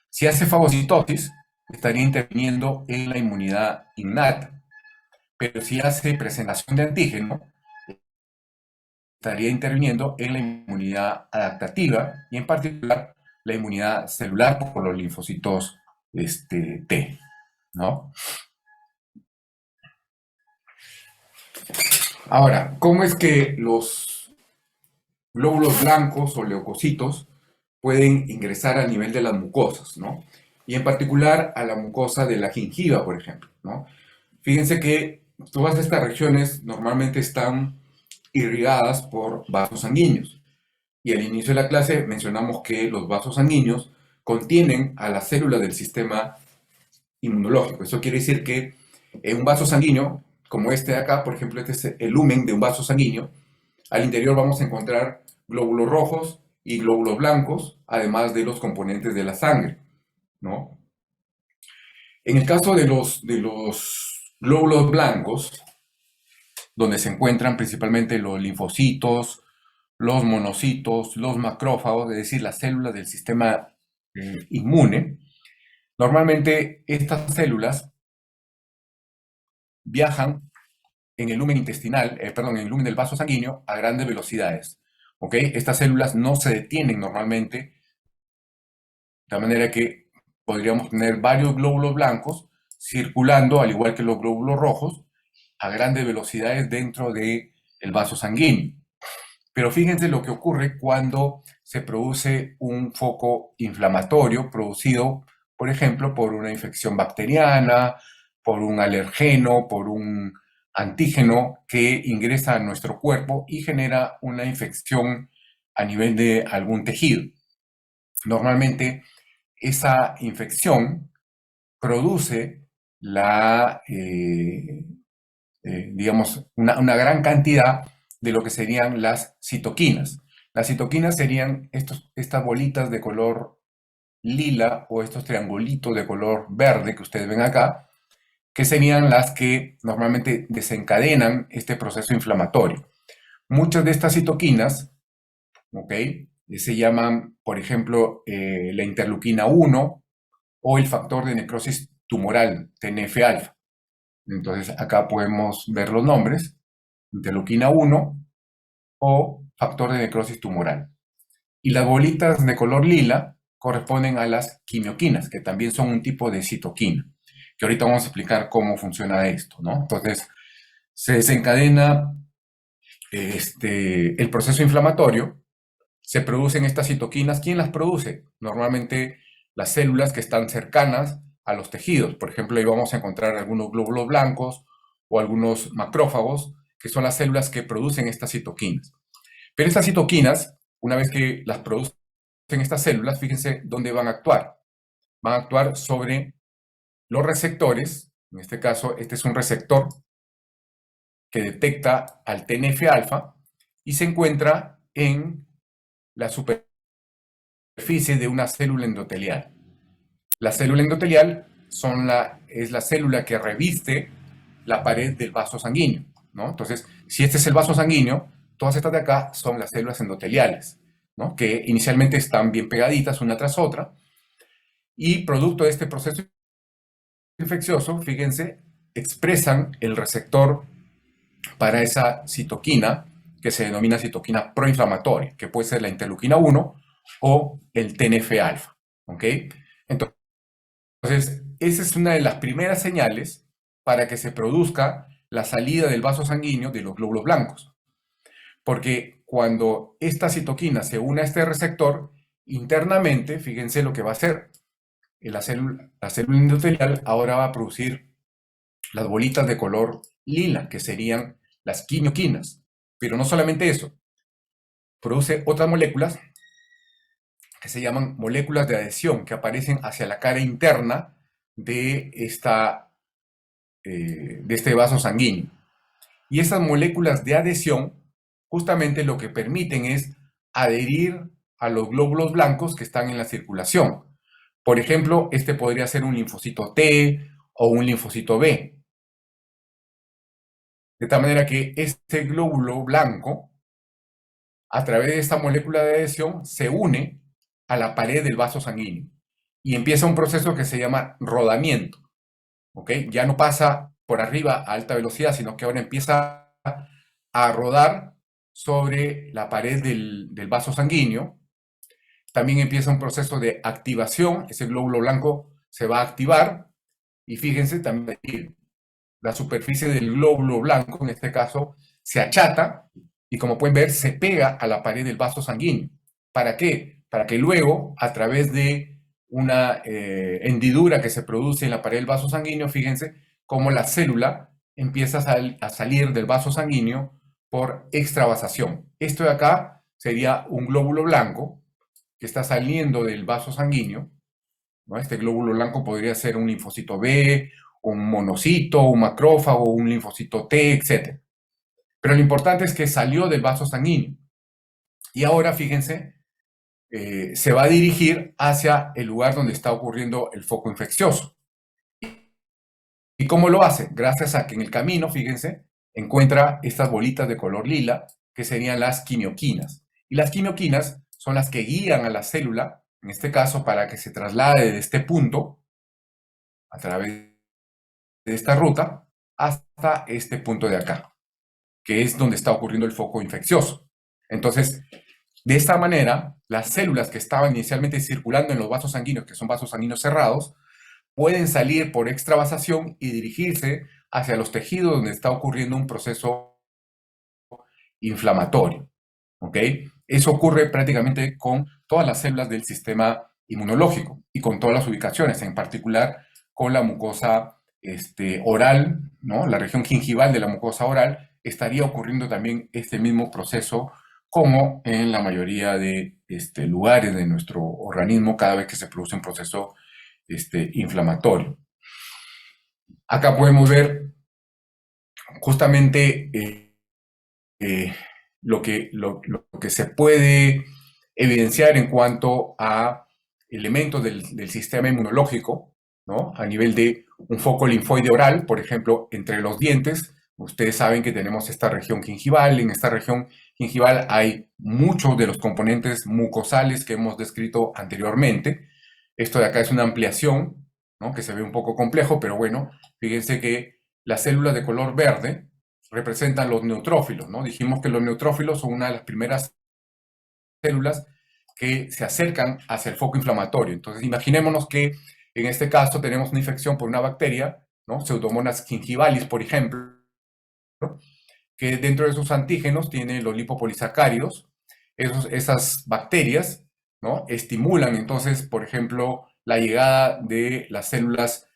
Si hace fagocitosis, estaría interviniendo en la inmunidad innata, pero si hace presentación de antígeno, estaría interviniendo en la inmunidad adaptativa y en particular la inmunidad celular por los linfocitos T, ¿no? Ahora, ¿cómo es que los glóbulos blancos o leucocitos pueden ingresar al nivel de las mucosas, ¿no? Y en particular a la mucosa de la gingiva, por ejemplo, ¿no? Fíjense que todas estas regiones normalmente están irrigadas por vasos sanguíneos. Y al inicio de la clase mencionamos que los vasos sanguíneos contienen a las células del sistema inmunológico. Eso quiere decir que en un vaso sanguíneo, como este de acá, por ejemplo, este es el lumen de un vaso sanguíneo, al interior vamos a encontrar glóbulos rojos y glóbulos blancos, además de los componentes de la sangre, ¿no? En el caso de los glóbulos blancos, donde se encuentran principalmente los linfocitos, los monocitos, los macrófagos, es decir, las células del sistema inmune, normalmente estas células viajan en el lumen intestinal, perdón, en el lumen del vaso sanguíneo a grandes velocidades. ¿Ok? Estas células no se detienen normalmente, de manera que podríamos tener varios glóbulos blancos circulando, al igual que los glóbulos rojos, a grandes velocidades dentro del vaso sanguíneo. Pero fíjense lo que ocurre cuando se produce un foco inflamatorio producido, por ejemplo, por una infección bacteriana, por un alergeno, por un antígeno que ingresa a nuestro cuerpo y genera una infección a nivel de algún tejido. Normalmente esa infección produce digamos, una gran cantidad de lo que serían las citoquinas. Las citoquinas serían estas bolitas de color lila o estos triangulitos de color verde que ustedes ven acá, que serían las que normalmente desencadenan este proceso inflamatorio. Muchas de estas citoquinas, ¿ok? Se llaman, por ejemplo, la interleuquina 1 o el factor de necrosis tumoral, TNF-alfa. Entonces acá podemos ver los nombres, interleuquina 1 o factor de necrosis tumoral. Y las bolitas de color lila corresponden a las quimioquinas, que también son un tipo de citoquina, que ahorita vamos a explicar cómo funciona esto, ¿no? Entonces, se desencadena el proceso inflamatorio, se producen estas citoquinas. ¿Quién las produce? Normalmente las células que están cercanas a los tejidos. Por ejemplo, ahí vamos a encontrar algunos glóbulos blancos o algunos macrófagos, que son las células que producen estas citoquinas. Pero estas citoquinas, una vez que las producen estas células, fíjense dónde van a actuar. Van a actuar sobre los receptores. En este caso, este es un receptor que detecta al TNF-alfa y se encuentra en la superficie de una célula endotelial. La célula endotelial es la célula que reviste la pared del vaso sanguíneo, ¿no? Entonces, si este es el vaso sanguíneo, todas estas de acá son las células endoteliales, ¿no? Que inicialmente están bien pegaditas una tras otra y producto de este proceso infeccioso, fíjense, expresan el receptor para esa citoquina que se denomina citoquina proinflamatoria, que puede ser la interleuquina 1 o el TNF-alfa, ¿ok? Entonces, esa es una de las primeras señales para que se produzca la salida del vaso sanguíneo de los glóbulos blancos. Porque cuando esta citoquina se une a este receptor, internamente, fíjense lo que va a hacer. La célula endotelial ahora va a producir las bolitas de color lila, que serían las quimioquinas. Pero no solamente eso, produce otras moléculas que se llaman moléculas de adhesión, que aparecen hacia la cara interna de este vaso sanguíneo. Y esas moléculas de adhesión justamente lo que permiten es adherir a los glóbulos blancos que están en la circulación. Por ejemplo, este podría ser un linfocito T o un linfocito B. De tal manera que este glóbulo blanco, a través de esta molécula de adhesión, se une a la pared del vaso sanguíneo. y empieza un proceso que se llama rodamiento, ¿ok? Ya no pasa por arriba a alta velocidad, sino que ahora empieza a rodar sobre la pared del vaso sanguíneo. También empieza un proceso de activación, ese glóbulo blanco se va a activar y fíjense también la superficie del glóbulo blanco, en este caso, se achata y como pueden ver se pega a la pared del vaso sanguíneo. ¿Para qué? Para que luego, a través de una hendidura que se produce en la pared del vaso sanguíneo, fíjense cómo la célula empieza a salir del vaso sanguíneo por extravasación. Esto de acá sería un glóbulo blanco que está saliendo del vaso sanguíneo, ¿no? Este glóbulo blanco podría ser un linfocito B, un monocito, un macrófago, un linfocito T, etc. Pero lo importante es que salió del vaso sanguíneo. Y ahora, fíjense, se va a dirigir hacia el lugar donde está ocurriendo el foco infeccioso. ¿Y cómo lo hace? Gracias a que en el camino, fíjense, encuentra estas bolitas de color lila, que serían las quimioquinas. Y las quimioquinas son las que guían a la célula, en este caso, para que se traslade de este punto, a través de esta ruta, hasta este punto de acá, que es donde está ocurriendo el foco infeccioso. Entonces, de esta manera, las células que estaban inicialmente circulando en los vasos sanguíneos, que son vasos sanguíneos cerrados, pueden salir por extravasación y dirigirse hacia los tejidos donde está ocurriendo un proceso inflamatorio. ¿Ok? Eso ocurre prácticamente con todas las células del sistema inmunológico y con todas las ubicaciones, en particular con la mucosa oral, ¿no? La región gingival de la mucosa oral, estaría ocurriendo también este mismo proceso como en la mayoría de lugares de nuestro organismo cada vez que se produce un proceso inflamatorio. Acá podemos ver justamente lo que se puede evidenciar en cuanto a elementos del sistema inmunológico, ¿no? A nivel de un foco linfoide oral, por ejemplo, entre los dientes. Ustedes saben que tenemos esta región gingival. En esta región gingival hay muchos de los componentes mucosales que hemos descrito anteriormente. Esto de acá es una ampliación, ¿no? Que se ve un poco complejo, pero bueno, fíjense que las células de color verde representan los neutrófilos, ¿no? Dijimos que los neutrófilos son una de las primeras células que se acercan hacia el foco inflamatorio. Entonces, imaginémonos que en este caso tenemos una infección por una bacteria, ¿no? Pseudomonas gingivalis, por ejemplo, que dentro de sus antígenos tiene los lipopolisacáridos. Esas bacterias, ¿no? Estimulan entonces, por ejemplo, la llegada de las células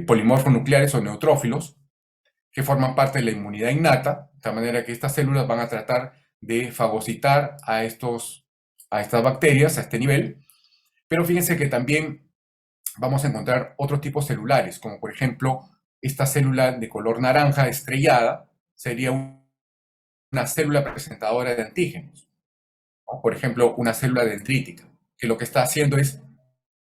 polimorfonucleares o neutrófilos, que forman parte de la inmunidad innata, de tal manera que estas células van a tratar de fagocitar a estas bacterias a este nivel. Pero fíjense que también vamos a encontrar otros tipos celulares, como por ejemplo esta célula de color naranja estrellada sería una célula presentadora de antígenos, ¿no? Por ejemplo, una célula dendrítica, que lo que está haciendo es,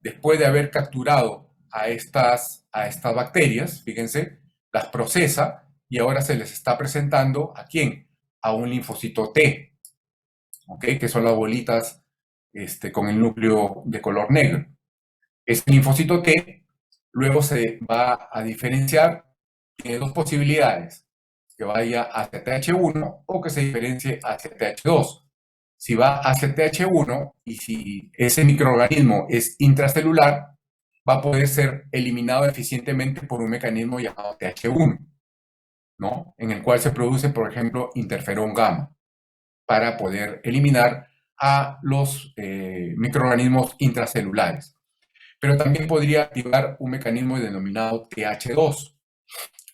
después de haber capturado a estas bacterias, fíjense, las procesa y ahora se les está presentando ¿a quién? A un linfocito T, ¿ok? Que son las bolitas con el núcleo de color negro. Ese linfocito T luego se va a diferenciar, tiene dos posibilidades, que vaya hacia TH1 o que se diferencie hacia TH2. Si va hacia TH1 y si ese microorganismo es intracelular, va a poder ser eliminado eficientemente por un mecanismo llamado TH1, ¿no? En el cual se produce, por ejemplo, interferón gamma, para poder eliminar a los microorganismos intracelulares. Pero también podría activar un mecanismo denominado TH2.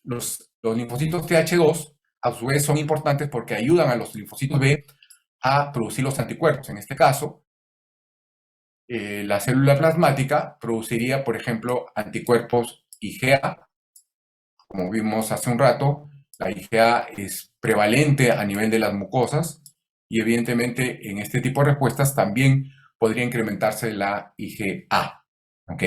Los linfocitos TH2, a su vez, son importantes porque ayudan a los linfocitos B a producir los anticuerpos. En este caso, la célula plasmática produciría, por ejemplo, anticuerpos IgA. Como vimos hace un rato, la IgA es prevalente a nivel de las mucosas y evidentemente en este tipo de respuestas también podría incrementarse la IgA. ¿Ok?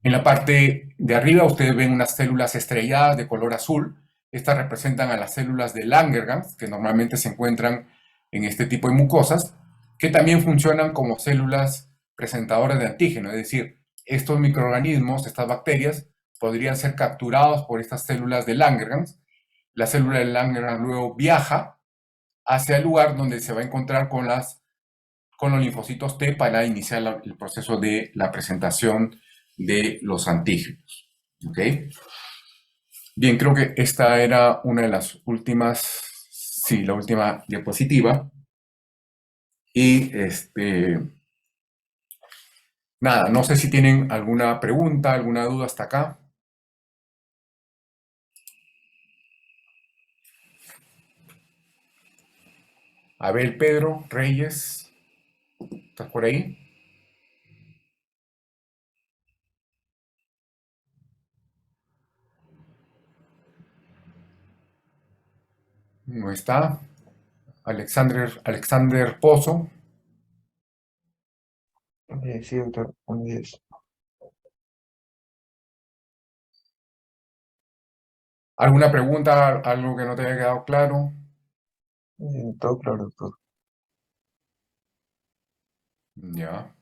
En la parte de arriba ustedes ven unas células estrelladas de color azul. Estas representan a las células de Langerhans, que normalmente se encuentran en este tipo de mucosas, que también funcionan como células presentadores de antígeno, es decir, estos microorganismos, estas bacterias, podrían ser capturados por estas células de Langerhans. La célula de Langerhans luego viaja hacia el lugar donde se va a encontrar con los linfocitos T para iniciar el proceso de la presentación de los antígenos. ¿Ok? Bien, creo que esta era una de las últimas, sí, la última diapositiva. Y nada, no sé si tienen alguna pregunta, alguna duda hasta acá. Abel Pedro Reyes, ¿estás por ahí? No está. Alexander Pozo. Sí, doctor, buenos días. ¿Alguna pregunta, algo que no te haya quedado claro? Todo claro, doctor. Ya.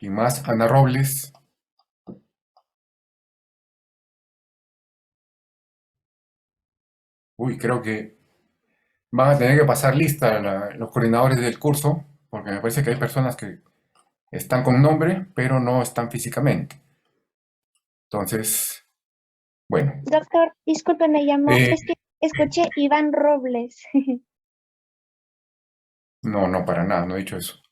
¿Y más? Ana Robles. Uy, creo que van a tener que pasar lista los coordinadores del curso, porque me parece que hay personas que están con nombre, pero no están físicamente. Entonces, bueno. Doctor, disculpe, me llamó, es que escuché Iván Robles. No, no, para nada, no he dicho eso.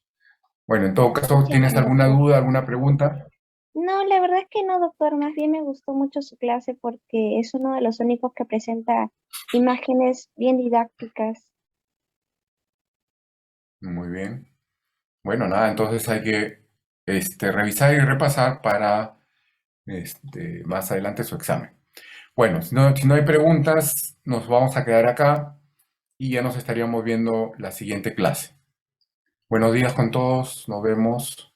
Bueno, en todo caso, Ya, ¿tienes alguna doctor. duda, alguna pregunta? No, la verdad es que no, doctor, más bien me gustó mucho su clase porque es uno de los únicos que presenta imágenes bien didácticas. Muy bien. Bueno, nada, entonces hay que revisar y repasar para más adelante su examen. Bueno, si no hay preguntas, nos vamos a quedar acá y ya nos estaríamos viendo la siguiente clase. Buenos días con todos, nos vemos.